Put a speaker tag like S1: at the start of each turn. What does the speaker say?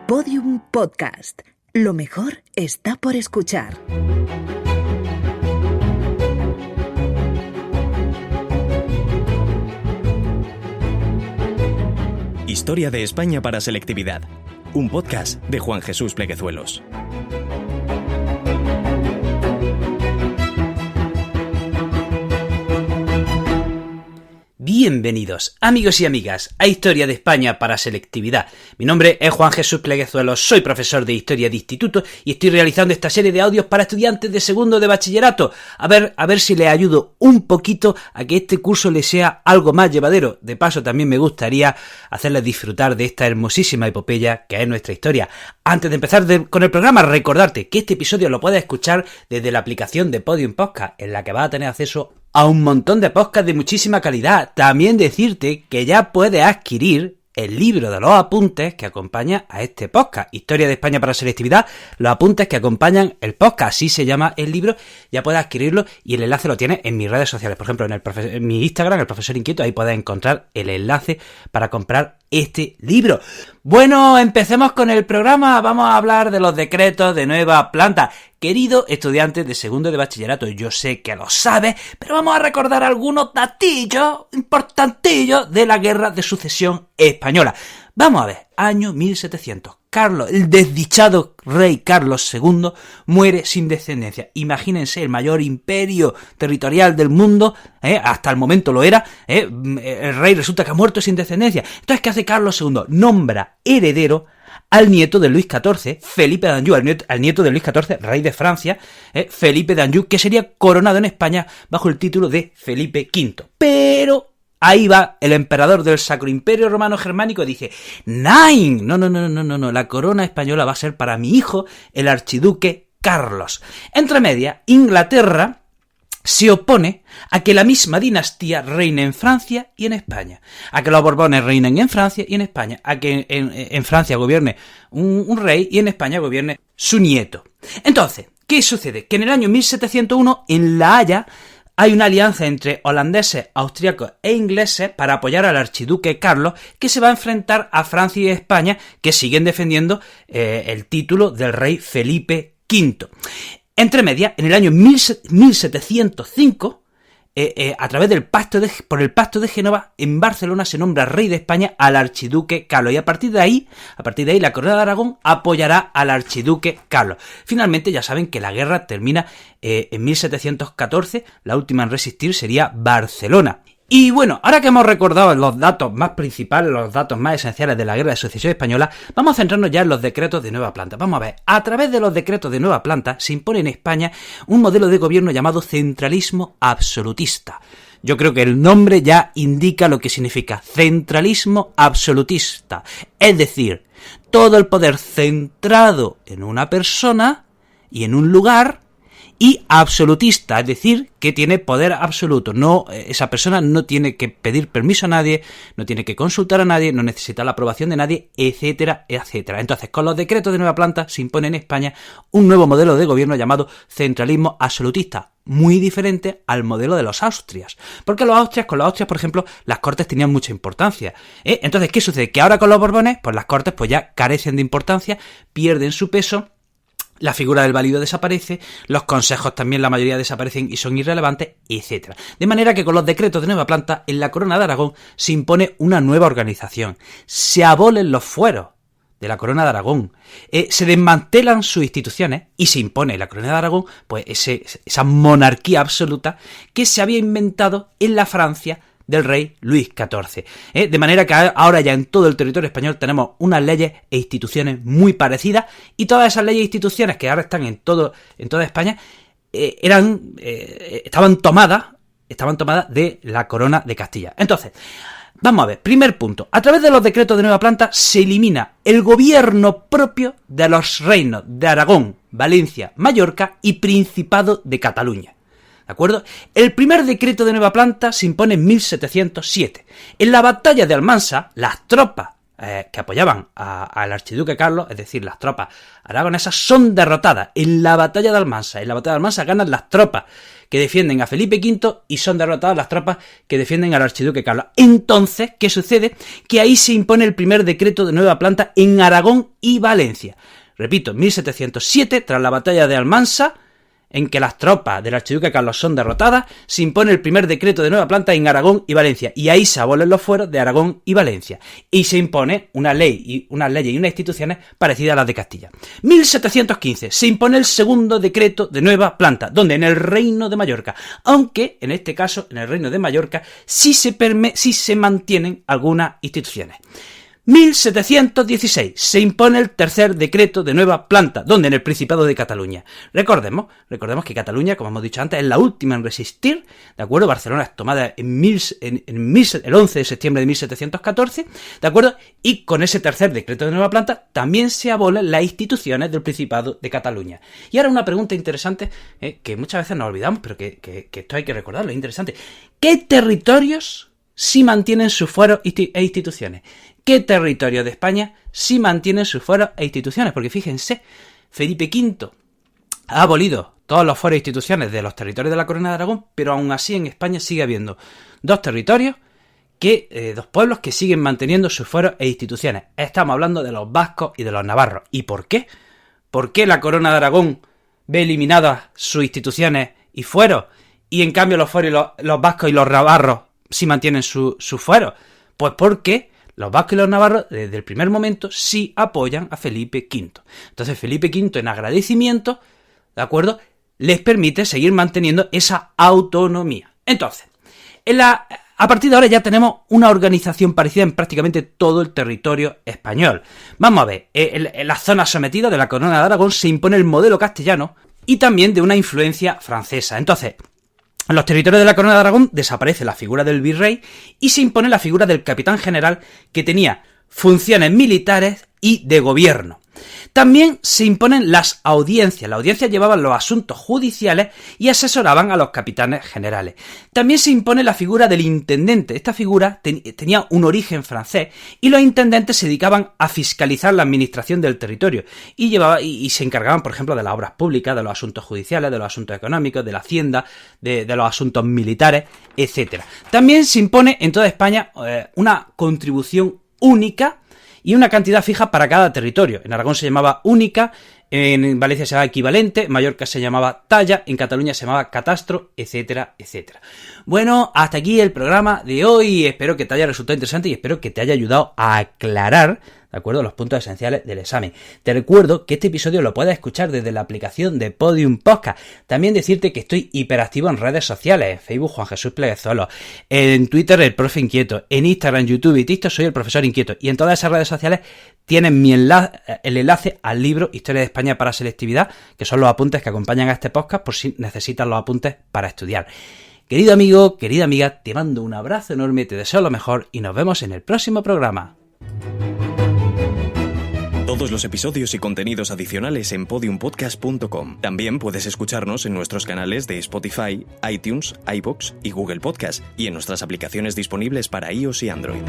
S1: Podium Podcast. Lo mejor está por escuchar.
S2: Historia de España para selectividad. Un podcast de Juan Jesús Pleguezuelos.
S3: Bienvenidos, amigos y amigas, a Historia de España para selectividad. Mi nombre es Juan Jesús Pleguezuelos, soy profesor de Historia de Instituto y estoy realizando esta serie de audios para estudiantes de segundo de bachillerato. A ver si les ayudo un poquito a que este curso les sea algo más llevadero. De paso, también me gustaría hacerles disfrutar de esta hermosísima epopeya que es nuestra historia. Antes de empezar con el programa, recordarte que este episodio lo puedes escuchar desde la aplicación de Podium Podcast, en la que vas a tener acceso a un montón de podcasts de muchísima calidad. También decirte que ya puedes adquirir el libro de los apuntes que acompaña a este podcast, Historia de España para selectividad, los apuntes que acompañan el podcast, así se llama el libro, ya puedes adquirirlo y el enlace lo tienes en mis redes sociales, por ejemplo en mi Instagram, el profesor inquieto, ahí puedes encontrar el enlace para comprar este libro. Bueno, empecemos con el programa. Vamos a hablar de los decretos de nueva planta. Querido estudiante de segundo de bachillerato, yo sé que lo sabes, pero vamos a recordar algunos datillos importantillos de la Guerra de Sucesión Española. Vamos a ver, año 1700. Carlos, el desdichado rey Carlos II, muere sin descendencia. Imagínense, el mayor imperio territorial del mundo, hasta el momento lo era, el rey resulta que ha muerto sin descendencia. Entonces, ¿qué hace Carlos II? Nombra heredero al nieto de Luis XIV, Felipe d'Anjou, al nieto de Luis XIV, rey de Francia, Felipe d'Anjou, que sería coronado en España bajo el título de Felipe V. Pero ahí va el emperador del Sacro Imperio Romano Germánico y dice: ¡Nein! No, la corona española va a ser para mi hijo, el archiduque Carlos. Entre medias, Inglaterra se opone a que la misma dinastía reine en Francia y en España, a que los Borbones reinen en Francia y en España, a que en Francia gobierne un rey y en España gobierne su nieto. Entonces, ¿qué sucede? Que en el año 1701, en La Haya, hay una alianza entre holandeses, austriacos e ingleses para apoyar al archiduque Carlos, que se va a enfrentar a Francia y España, que siguen defendiendo el título del rey Felipe V. Entre medias, en el año 1705, a través por el Pacto de Génova, en Barcelona se nombra rey de España al archiduque Carlos, y a partir de ahí la corona de Aragón apoyará al archiduque Carlos. Finalmente, ya saben que la guerra termina en 1714, la última en resistir sería Barcelona. Y bueno, ahora que hemos recordado los datos más principales, los datos más esenciales de la Guerra de Sucesión Española, vamos a centrarnos ya en los decretos de nueva planta. Vamos a ver, a través de los decretos de nueva planta se impone en España un modelo de gobierno llamado centralismo absolutista. Yo creo que el nombre ya indica lo que significa centralismo absolutista. Es decir, todo el poder centrado en una persona y en un lugar, y absolutista, es decir, que tiene poder absoluto. No, esa persona no tiene que pedir permiso a nadie, no tiene que consultar a nadie, no necesita la aprobación de nadie, etcétera, etcétera. Entonces, con los decretos de nueva planta se impone en España un nuevo modelo de gobierno llamado centralismo absolutista, muy diferente al modelo de los Austrias. Porque con los Austrias, por ejemplo, las Cortes tenían mucha importancia. Entonces, ¿qué sucede? Que ahora con los Borbones, pues las Cortes pues ya carecen de importancia, pierden su peso. La figura del válido desaparece, los consejos también la mayoría desaparecen y son irrelevantes, etc. De manera que con los decretos de nueva planta, en la Corona de Aragón se impone una nueva organización. Se abolen los fueros de la Corona de Aragón, se desmantelan sus instituciones y se impone en la Corona de Aragón pues esa monarquía absoluta que se había inventado en la Francia del rey Luis XIV. De manera que ahora ya en todo el territorio español tenemos unas leyes e instituciones muy parecidas, y todas esas leyes e instituciones que ahora están en toda España estaban tomadas de la Corona de Castilla. Entonces, vamos a ver, primer punto, a través de los decretos de nueva planta se elimina el gobierno propio de los reinos de Aragón, Valencia, Mallorca y Principado de Cataluña. ¿De acuerdo? El primer decreto de nueva planta se impone en 1707. En la batalla de Almansa, las tropas que apoyaban al archiduque Carlos, es decir, las tropas aragonesas, son derrotadas en la batalla de Almansa. En la batalla de Almansa ganan las tropas que defienden a Felipe V y son derrotadas las tropas que defienden al archiduque Carlos. Entonces, ¿qué sucede? Que ahí se impone el primer decreto de nueva planta en Aragón y Valencia. Repito, 1707, tras la batalla de Almansa, en que las tropas del archiduque Carlos son derrotadas, se impone el primer decreto de nueva planta en Aragón y Valencia, y ahí se abolen los fueros de Aragón y Valencia, y se impone unas leyes y unas instituciones parecidas a las de Castilla. 1715, se impone el segundo decreto de nueva planta, donde en el Reino de Mallorca, aunque en este caso en el Reino de Mallorca sí se mantienen algunas instituciones. 1716, se impone el tercer decreto de nueva planta, donde en el Principado de Cataluña. Recordemos que Cataluña, como hemos dicho antes, es la última en resistir, ¿de acuerdo? Barcelona es tomada el 11 de septiembre de 1714, ¿de acuerdo? Y con ese tercer decreto de nueva planta también se abolen las instituciones del Principado de Cataluña. Y ahora una pregunta interesante, que muchas veces nos olvidamos, pero que esto hay que recordarlo, es interesante. ¿Qué territorios sí mantienen sus fueros e instituciones? ¿Qué territorios de España sí mantienen sus fueros e instituciones? Porque fíjense, Felipe V ha abolido todos los fueros e instituciones de los territorios de la Corona de Aragón, pero aún así en España sigue habiendo dos pueblos que siguen manteniendo sus fueros e instituciones. Estamos hablando de los vascos y de los navarros. ¿Y por qué? ¿Por qué la Corona de Aragón ve eliminadas sus instituciones y fueros, y en cambio los fueros y los vascos y los navarros sí mantienen sus fueros? Pues porque los vascos y los navarros, desde el primer momento, sí apoyan a Felipe V. Entonces, Felipe V, en agradecimiento, ¿de acuerdo?, les permite seguir manteniendo esa autonomía. Entonces, a partir de ahora ya tenemos una organización parecida en prácticamente todo el territorio español. Vamos a ver, en las zonas sometidas de la Corona de Aragón se impone el modelo castellano y también de una influencia francesa. Entonces, en los territorios de la Corona de Aragón desaparece la figura del virrey y se impone la figura del capitán general, que tenía funciones militares y de gobierno. También se imponen las audiencias. Las audiencias llevaban los asuntos judiciales y asesoraban a los capitanes generales. También se impone la figura del intendente. Esta figura tenía un origen francés y los intendentes se dedicaban a fiscalizar la administración del territorio y se encargaban, por ejemplo, de las obras públicas, de los asuntos judiciales, de los asuntos económicos, de la hacienda, de los asuntos militares, etc. También se impone en toda España una contribución única y una cantidad fija para cada territorio. En Aragón se llamaba única, en Valencia se llamaba equivalente, en Mallorca se llamaba talla, en Cataluña se llamaba catastro, etcétera, etcétera. Bueno, hasta aquí el programa de hoy. Espero que te haya resultado interesante y espero que te haya ayudado a aclarar, ¿de acuerdo?, los puntos esenciales del examen. Te recuerdo que este episodio lo puedes escuchar desde la aplicación de Podium Podcast. También decirte que estoy hiperactivo en redes sociales, en Facebook Juan Jesús Pleguezuelos, en Twitter el Profe Inquieto, en Instagram, YouTube y TikTok soy el Profesor Inquieto. Y en todas esas redes sociales tienen el enlace al libro Historia de España para Selectividad, que son los apuntes que acompañan a este podcast por si necesitas los apuntes para estudiar. Querido amigo, querida amiga, te mando un abrazo enorme, te deseo lo mejor y nos vemos en el próximo programa.
S2: Todos los episodios y contenidos adicionales en podiumpodcast.com. También puedes escucharnos en nuestros canales de Spotify, iTunes, iVoox y Google Podcast, y en nuestras aplicaciones disponibles para iOS y Android.